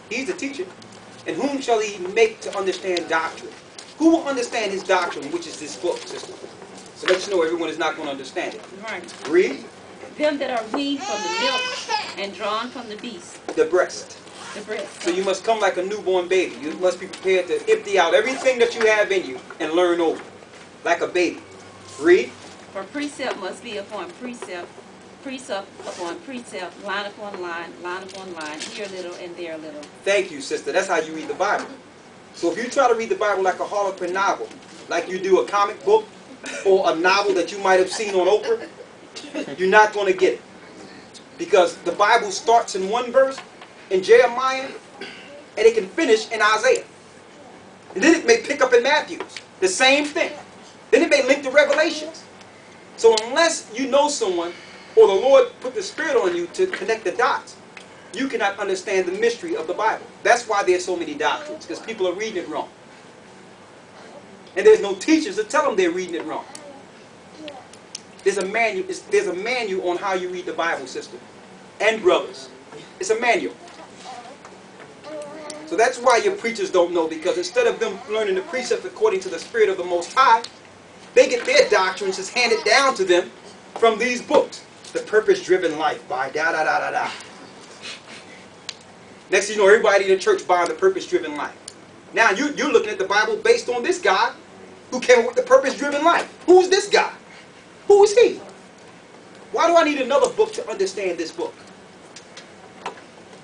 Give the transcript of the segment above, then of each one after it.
He's the teacher. And whom shall he make to understand doctrine? Who will understand his doctrine, which is this book, sister? So let you know everyone is not going to understand it. Right. Read. Them that are weaned from the milk and drawn from the beast. The breast. The breast. So you must come like a newborn baby. You must be prepared to empty out everything that you have in you and learn over. Like a baby. Read. For precept must be upon precept, precept upon precept, line upon line upon line, here a little and there a little. Thank you, sister. That's how you read the Bible. So if you try to read the Bible like a Harlequin novel, like you do a comic book or a novel that you might have seen on Oprah, you're not going to get it. Because the Bible starts in one verse in Jeremiah and it can finish in Isaiah. And then it may pick up in Matthew. The same thing. Then it may link to Revelations. So unless you know someone or the Lord put the Spirit on you to connect the dots, you cannot understand the mystery of the Bible. That's why there's so many doctrines, because people are reading it wrong. And there's no teachers to tell them they're reading it wrong. There's a manual on how you read the Bible, sister. And brothers. It's a manual. So that's why your preachers don't know, because instead of them learning the precepts according to the Spirit of the Most High, they get their doctrines just handed down to them from these books. The Purpose-Driven Life by da-da-da-da-da. Next thing you know, everybody in the church buying The Purpose-Driven Life. Now you're looking at the Bible based on this guy who came up with The Purpose-Driven Life. Who's this guy? Who is he? Why do I need another book to understand this book?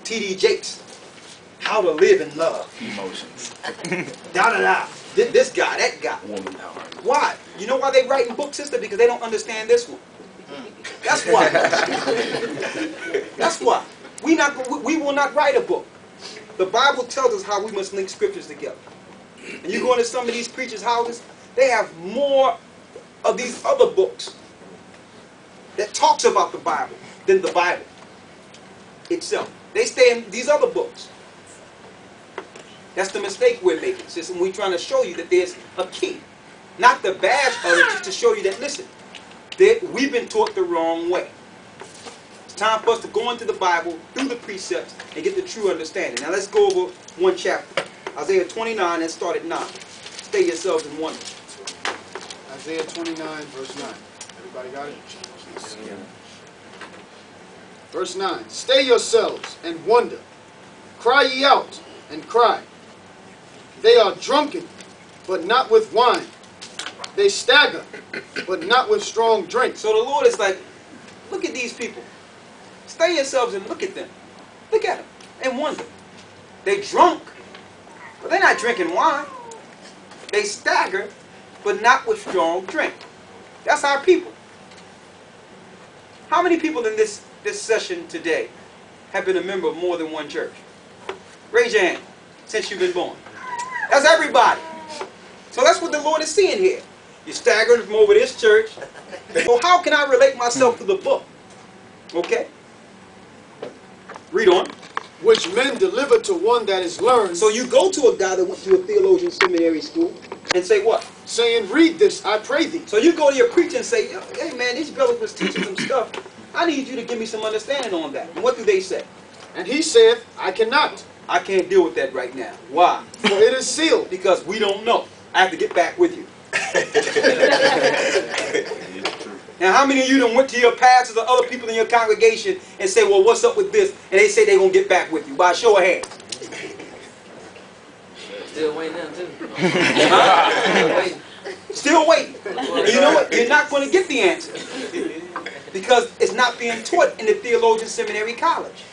T.D. Jakes. How to Live and Love. Emotions. Da-da-da. This guy, that guy. Woman power. Why? You know why they write in books, sister? Because they don't understand this one. That's why. That's why. We will not write a book. The Bible tells us how we must link scriptures together. And you go into some of these preachers' houses, they have more of these other books that talks about the Bible than the Bible itself. They stay in these other books. That's the mistake we're making, sister. We're trying to show you that there's a key. Not to bash others, just to show you that, listen, that we've been taught the wrong way. It's time for us to go into the Bible, through the precepts, and get the true understanding. Now let's go over one chapter. Isaiah 29 and start at 9. Stay yourselves in wonder. Isaiah 29, verse 9. Everybody got it? Yeah. Verse 9. Stay yourselves and wonder. Cry ye out and cry. They are drunken, but not with wine. They stagger, but not with strong drink. So the Lord is like, look at these people. Stay yourselves and look at them. Look at them and wonder. They drunk, but they're not drinking wine. They stagger, but not with strong drink. That's our people. How many people in this session today have been a member of more than one church? Raise your hand since you've been born. That's everybody. So that's what the Lord is seeing here. You're staggering from over this church. So how can I relate myself to the book? Okay? Read on. Which men deliver to one that is learned. So you go to a guy that went to a theologian seminary school and say what? Saying, read this, I pray thee. So you go to your preacher and say, hey man, these brothers was teaching some stuff. I need you to give me some understanding on that. And what do they say? And he saith, I cannot. I can't deal with that right now. Why? For it is sealed. Because we don't know. I have to get back with you. Now, how many of you done went to your pastors or other people in your congregation and say, well, what's up with this? And they say they're going to get back with you. By a show of hands. Still waiting now, too. Still waiting. And you know what? You're not going to get the answer. Because it's not being taught in the theologian seminary college.